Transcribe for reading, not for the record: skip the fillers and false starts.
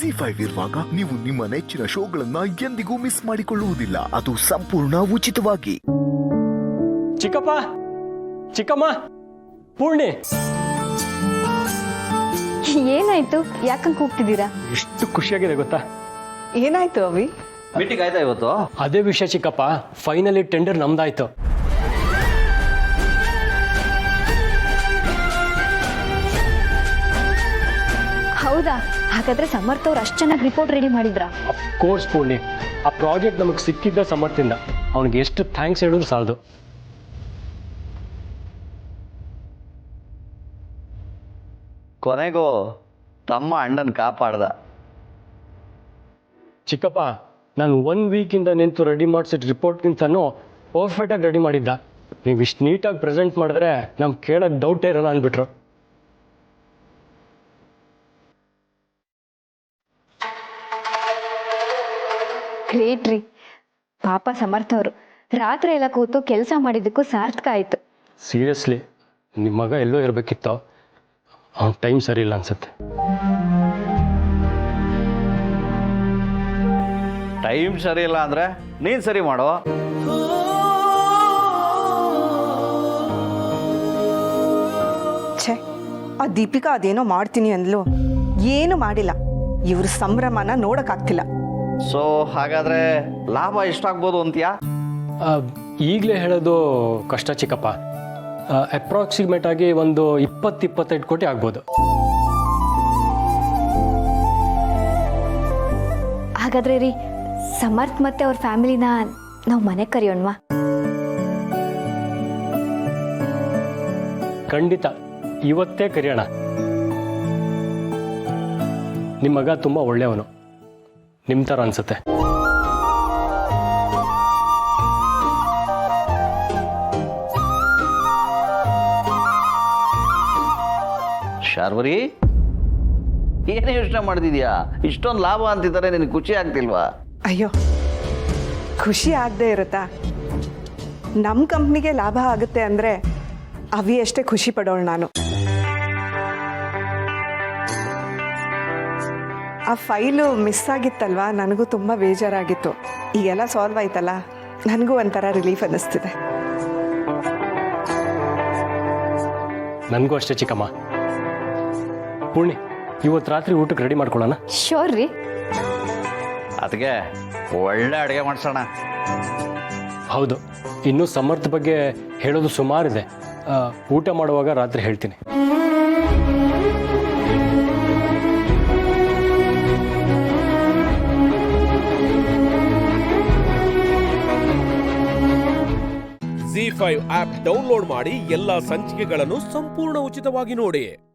ZEE5 ಇರುವಾಗ ನೀವು ನಿಮ್ಮ ನೆಚ್ಚಿನ ಶೋಗಳನ್ನ ಎಂದಿಗೂ ಮಿಸ್ ಮಾಡಿಕೊಳ್ಳುವುದಿಲ್ಲ. ಅದು ಸಂಪೂರ್ಣ ಉಚಿತವಾಗಿ. ಚಿಕ್ಕಪ್ಪ, ಚಿಕ್ಕಮ್ಮ, ಪೂರ್ಣಿ, ಏನಾಯ್ತು? ಯಾಕಂಗ್ ಕೂಗ್ತಿದ್ದೀರಾ? ಎಷ್ಟು ಖುಷಿಯಾಗಿದೆ ಗೊತ್ತಾ? ಏನಾಯ್ತು ಅವಿ? ಮೀಟಿಂಗ್ ಆಯ್ತಾ ಇವತ್ತು? ಅದೇ ವಿಷಯ ಚಿಕ್ಕಪ್ಪ, ಫೈನಲಿ ಟೆಂಡರ್ ನಮ್ದಾಯ್ತು. ಹೌದಾ? ಹಾಗಾದ್ರೆ ಸಮರ್ಥ ಅವ್ರು ಅಷ್ಟು ಚೆನ್ನಾಗಿ ರಿಪೋರ್ಟ್ ರೆಡಿ ಮಾಡಿದ್ರಾ? ಕೋರ್ಸ್ ಪೂರ್ಣಿ, ಆ ಪ್ರಾಜೆಕ್ಟ್ ನಮಗೆ ಸಿಕ್ಕಿದ್ದ ಸಮರ್ಥಿಂದ. ಅವನಿಗೆ ಎಷ್ಟು ಥ್ಯಾಂಕ್ಸ್ ಹೇಳಿದ್ರು ಸಾಲದು. ಕೊನೆಗೂ ತಮ್ಮ ಅಣ್ಣನ ಕಾಪಾಡ್ದ. ಚಿಕ್ಕಪ್ಪ, ನಾನು 1 ವೀಕಿಂದ ನಿಂತು ರೆಡಿ ಮಾಡಿಸಿದ ರಿಪೋರ್ಟ್ಗಿಂತನೂ ಪರ್ಫೆಕ್ಟಾಗಿ ರೆಡಿ ಮಾಡಿದ್ದ. ನೀವು ಇಷ್ಟು ನೀಟಾಗಿ ಪ್ರೆಸೆಂಟ್ ಮಾಡಿದ್ರೆ ನಮ್ಗೆ ಕೇಳೋಕ್ಕೆ ಡೌಟೇ ಇರೋಲ್ಲ ಅಂದ್ಬಿಟ್ರು. ಗ್ರೇಟ್ ರೀ. ಪಾಪ ಸಮರ್ಥ ಅವರು ರಾತ್ರಿ ಎಲ್ಲ ಕೂತು ಕೆಲಸ ಮಾಡಿದ್ದಕ್ಕೂ ಸಾರ್ಥಕ ಆಯ್ತು. ಸೀರಿಯಸ್ಲಿ, ನಿಮ್ಮ ಮಗ ಎಲ್ಲೋ ಇರಬೇಕಿತ್ತು. ಅವ್ನ ಟೈಮ್ ಸರಿ ಇಲ್ಲ ಅನ್ಸುತ್ತೆ. ಟೈಮ್ ಸರಿ ಇಲ್ಲ ಅಂದ್ರೆ ನೀನ್ ಸರಿ ಮಾಡೋ. ಛೇ, ಆ ದೀಪಿಕಾ ಅದೇನೋ ಮಾಡ್ತೀನಿ ಅಂದ್ಲು, ಏನು ಮಾಡಿಲ್ಲ. ಇವ್ರ ಸಂಭ್ರಮನ ನೋಡಕ್ಕಾಗ್ತಿಲ್ಲ. ಸೊ ಹಾಗಾದ್ರೆ ಲಾಭ ಎಷ್ಟಾಗ್ಬೋದು ಅಂತೀಯಾ? ಈಗಲೇ ಹೇಳೋದು ಕಷ್ಟ ಚಿಕ್ಕಪ್ಪ. ಅಪ್ರಾಕ್ಸಿಮೇಟ್ ಆಗಿ ಒಂದು 20-25 ಕೋಟಿ ಆಗ್ಬೋದು. ಹಾಗಾದ್ರೆ ರೀ, ಸಮರ್ಥ್ ಮತ್ತೆ ಅವ್ರ ಫ್ಯಾಮಿಲಿನ ನಾವು ಮನೆಗೆ ಕರೆಯೋಣವಾ? ಖಂಡಿತ, ಇವತ್ತೇ ಕರೆಯೋಣ. ನಿಮ್ಮ ಮಗ ತುಂಬ ಒಳ್ಳೆಯವನು, ನಿಮ್ಮ ಥರ ಅನ್ಸುತ್ತೆ. ಶಾರ್ವರಿ, ಏನೇ ಯೋಚನೆ ಮಾಡ್ತಿದ್ಯಾ? ಇಷ್ಟೊಂದು ಲಾಭ ಅಂತಿದ್ದಾರೆ, ನಿನಗೆ ಖುಷಿ ಆಗ್ತಿಲ್ವಾ? ಅಯ್ಯೋ, ಖುಷಿ ಆಗದೆ ಇರುತ್ತಾ? ನಮ್ಮ ಕಂಪ್ನಿಗೆ ಲಾಭ ಆಗುತ್ತೆ ಅಂದರೆ ಅವಿ ಅಷ್ಟೇ ಖುಷಿ ಪಡೋಳು ನಾನು. ಆ ಫೈಲು ಮಿಸ್ ಆಗಿತ್ತಲ್ವಾ, ನನಗೂ ತುಂಬ ಬೇಜಾರಾಗಿತ್ತು. ಈಗೆಲ್ಲ ಸಾಲ್ವ್ ಆಯ್ತಲ್ಲ, ನನಗೂ ಒಂಥರ ರಿಲೀಫ್ ಅನ್ನಿಸ್ತಿದೆ. ನನಗೂ ಅಷ್ಟೇ ಚಿಕ್ಕಮ್ಮ. ಪೂರ್ಣಿ, ಇವತ್ತು ರಾತ್ರಿ ಊಟಕ್ಕೆ ರೆಡಿ ಮಾಡ್ಕೊಳ್ಳೋಣ? ಶೋರ್ ರೀ. ಅದಕ್ಕೆ ಒಳ್ಳೆ ಅಡುಗೆ ಮಾಡ್ಸೋಣ. ಹೌದು, ಇನ್ನೂ ಸಮರ್ಥ ಬಗ್ಗೆ ಹೇಳೋದು ಸುಮಾರಿದೆ. ಊಟ ಮಾಡುವಾಗ ರಾತ್ರಿ ಹೇಳ್ತೀನಿ. ZEE5 ಆಪ್ ಡೌನ್ಲೋಡ್ ಮಾಡಿ ಎಲ್ಲಾ ಸಂಚಿಕೆಗಳನ್ನು ಸಂಪೂರ್ಣ ಉಚಿತವಾಗಿ ನೋಡಿ.